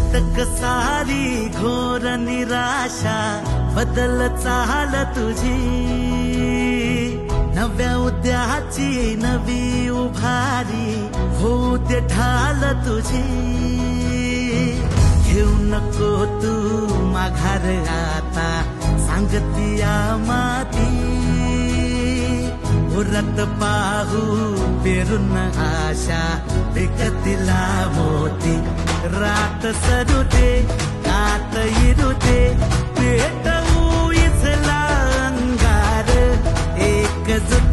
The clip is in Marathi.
अटक सारी घोर निराशा बदल चाल तुझी, नव्या उद्याची नवी उभारी होऊ दे ढाल तुझी. घेऊ नको तू माघार आता सांगतिया माती, उरत पाहू पेरून आशा विकतिला मोती. रात सरू दे कात इरू दे पेटवू इथला अंगार, एकजुट